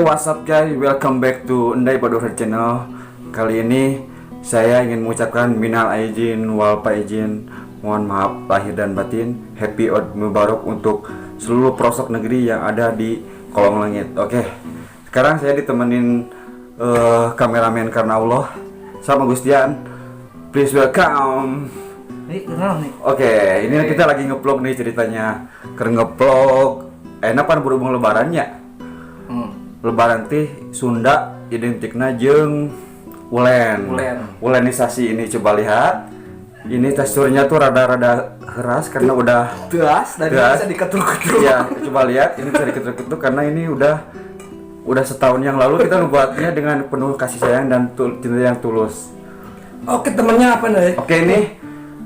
what's up guys? Welcome back to Endai Badura Channel. Kali ini saya ingin mengucapkan minal aidin wal faizin, mohon maaf lahir dan batin, happy Eid Mubarak untuk seluruh pelosok negeri yang ada di kolong langit. Oke, sekarang saya ditemenin kameramen karena Allah sama Gustian. Please welcome. Oke, ini kita lagi nge-vlog nih ceritanya. Keren nge-vlog. Enak kan berhubung lebarannya. Lebaran teh Sunda identikna jeung ulenisasi ini, coba lihat. Ini teksturnya tuh rada-rada keras karena udah teras dan bisa diketuk-ketuk. Ya, coba lihat ini bisa diketuk-ketuk karena ini udah setahun yang lalu kita membuatnya dengan penuh kasih sayang dan cinta yang tulus. Oke, temennya apa nih? Oke, ini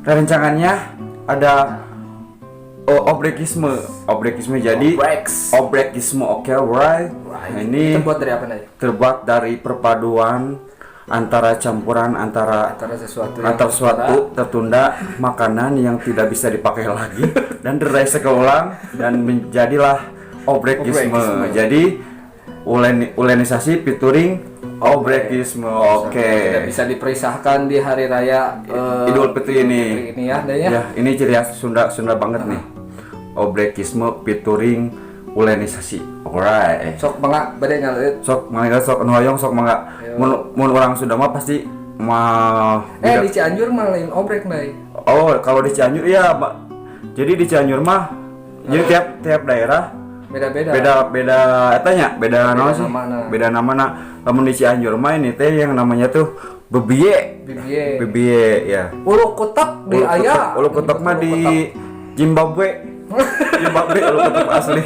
rancangannya ada obrekisme jadi obrekisme. Oke, right. Nah, ini terbuat dari apa nih? Terbuat dari perpaduan antara campuran antara sesuatu tertunda, makanan yang tidak bisa dipakai lagi dan diraisa ulang dan menjadilah obrekisme. Jadi ulenisasi featuring obrekisme. Oke. Tidak bisa dipisahkan di hari raya Idul Fitri ini. Ini ya, adanya. Ya, ini ciri khas Sunda banget nih. Obrekisme featuring ulenisasi. Alright. Sok mangga bade ngalit. Sok mangga sok hoyong sok mangga. Mun orang Sunda mah pasti di Cianjur mah lain obrek nih. Oh, kalau di Cianjur iya, Pak. Jadi di Cianjur mah jadi tiap daerah beda etanya, beda nama sih. Beda namana. Lamun di Cianjur mah ini teh yang namanya tuh bebie ya. Ulu kotak di aya. Ulu kotak mah di Zimbabwe. Ulu kotak asli.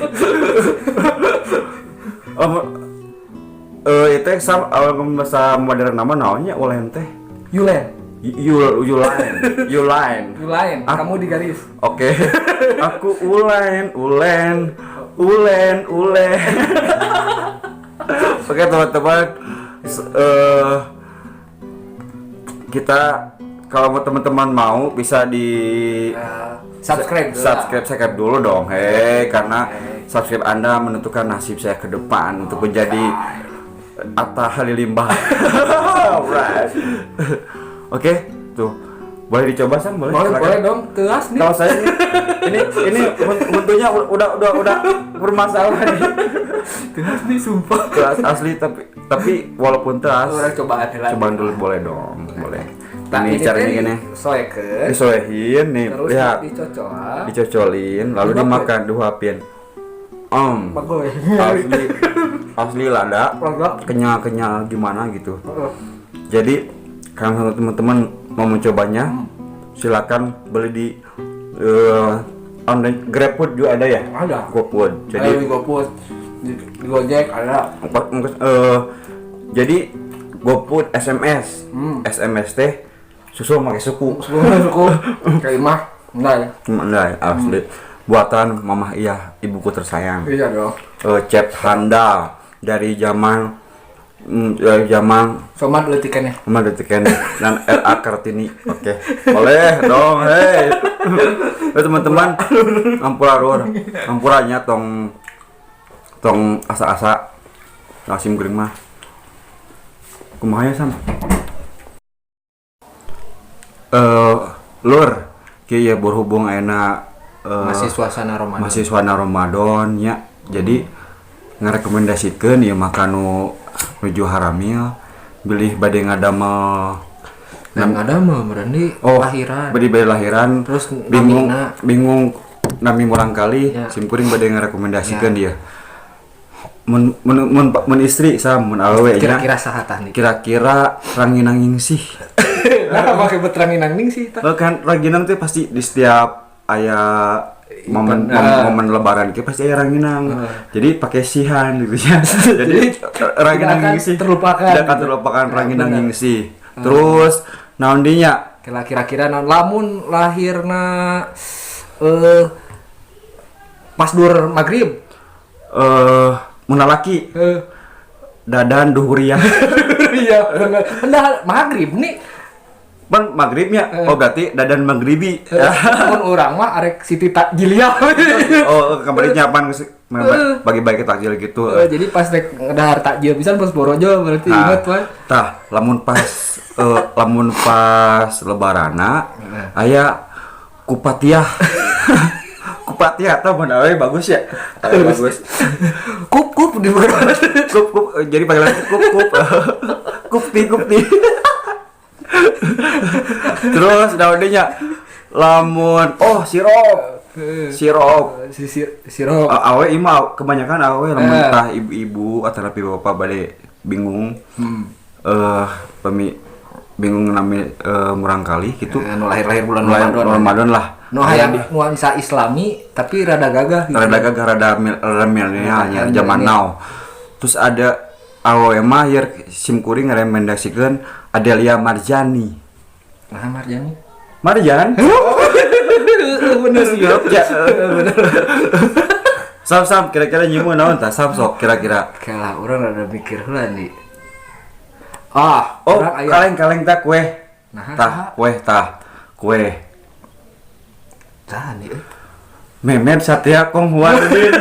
Itu sama modern nama naonnya ulen teh. Yulain. Kamu di garis. Oke. Aku ulen. Oke teman-teman, kita kalau teman-teman mau bisa di subscribe dulu dong, karena subscribe Anda menentukan nasib saya ke depan untuk menjadi Atta Halilimba. Alright. Oke, tuh boleh dicoba Sam, boleh dong, teras nih. Kalau saya ini bentuknya udah bermasalah nih. Teras nih sumpah. Teras asli tapi walaupun teras. Cobaan dulu boleh dong, boleh. Ini caranya gini. Disoehin nih, lihat. Dicocolin, lalu dimakan, diuapin. Asli lada, kenyal gimana gitu. Jadi kalau teman-teman mau mencobanya, silakan beli di online. GrabFood juga ada ya? Ada. GoFood. Jadi GoFood, di Gojek ada. Jadi GoFood SMS teh susu pakai suku. Kayak mah Ndai asli. Buatan Mama Iya, ibuku tersayang. Iya dong. Cep handal dari zaman Somat letikannya dan RA Kartini. Oke. Boleh dong, teman-teman, ampuranya tong asa-asa asim gering mah. Kumaha ya Sam? Lur, kieu berhubung enak masih suasana Ramadan nya. Jadi ngarekomendasikeun ieu makan nuju haramil bilih bade ngadamel berarti lahiran. Bade lahiran terus bingung nami murang kali ya. Simkuring bade ngarekomendasikeun dia. Mun istri Sam mun awewe kira-kira saha tah nih? Kira-kira ranginang ningsih. Nah, make bet ranginang ningsih tah. Kan ranginang teh pasti di setiap aya momen lebaran kita pasti aya ranginang. Jadi pakai sihan gitu ya. Jadi ranginang ningsih tidak akan terlupakan ranginang ningsih. Terus naon dinya? Kira-kira naon lamun lahirna pas dur maghrib. Mun laki dadan duhuriah. Iya, benar. Maghrib nih. Ban maghribnya, berarti dadan maghribi. Mun urang mah arek Siti Takjiliyah. Kembali nyapan bagi-bagi takjil gitu. Jadi pas rek ngedahar takjil pisan pas borojo berarti inget wae. Tah, lamun pas lebarana aya kupatiah. Kupatiah tah mun awe bagus ya. Bagus. Kup di borojo. Kup jadi panggilan kup. Kupti. Terus daunnya lamun sirop. Sirop. Awe ima kebanyakan awe lamun tah ibu-ibu atau bapak bade bingung. Bingung nami murang kali gitu. Nu lahir bulan Ramadan lah. Nu hayang nuansa Islami tapi rada gagah gitu. Rada milenialnya zaman now. Terus ada awe mah yer simkuring ngaremendasikeun Adelia Marjani. Nah, Marjani. Marjan? Bener sih ya. Bener. Sam kira-kira nyimu naon tah sam sok kira-kira. Kalah urang rada mikir heula nih. Kaleng tah kue. Nah, Kue. Tah nih. Memet Satria Konghuanudin.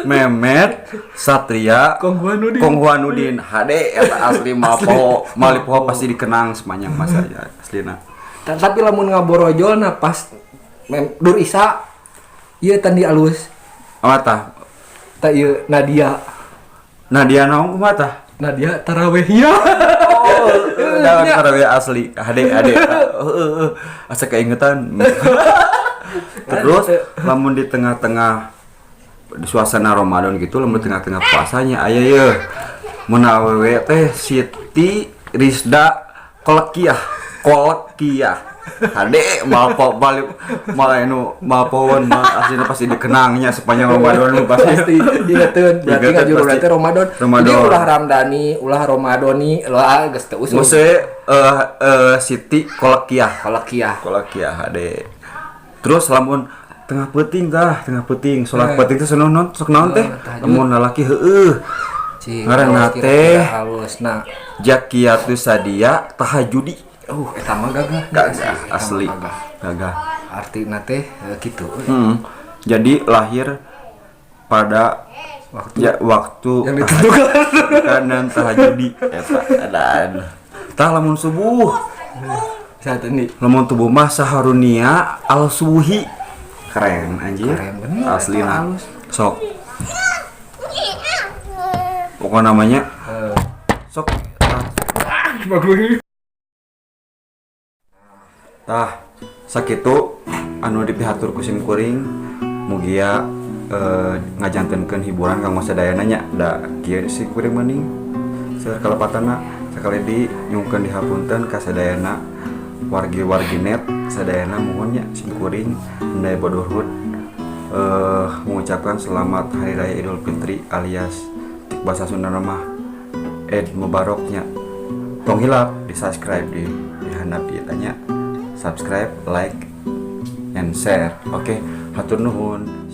Memet Satria Konghuanudin. HD eta asli malipoho pasti dikenang sepanjang masa ya aslina. Tapi lamun ngaborojol na pas Dur Isa ieu tandi alus. Tah? Ta ieu Nadia naon kumaha tah? Nadia Tarawehnya. Daun tarawih asli. HD. Asa keingetan. Terus lamun di tengah-tengah suasana Ramadan gitu, lamun tengah-tengah puasanya aya ye mun awewe teh Siti Rizda Kolkiah. Hade malpowon aslinya pasti dikenangnya sepanjang Ramadan lu pasti ingeteun berarti ngajuru berarti Ramadan. Jadi ulah Ramdhani, ulah Ramadhani, lah geus teu usul. Muse Siti Kolkiah hade. Terus lamun tengah peuting salat peuting teh sok naon teh lamun lalaki heueuh ngaranna teh Jakiatus Sadia Tahajudi. Eta mah gagah asli gagah artina teh kitu. Jadi lahir pada waktu yang ditentukan dan tahajudi eta adaan tah lamun subuh saat ini lamun tubuh mah saharunia al subuhi keren anjir aslina sok pokoknya namanya sok bagus. Tah sakitu anu dipihatur ku simkuring mugia ngajantenkeun hiburan kanggo sadayana nya da kieu simkuring mending saeur kalepatana sakali di nyungkeun dihapunten ka sadayana wargi-warginet sadayana mohon nya simkuring endai bodohut mengucapkan selamat hari raya Idul Fitri alias bahasa Sunda mah Eid Mubaraknya. Tong hilap di subscribe di handap ieu tanya subscribe, like, and share. Oke, hatur nuhun.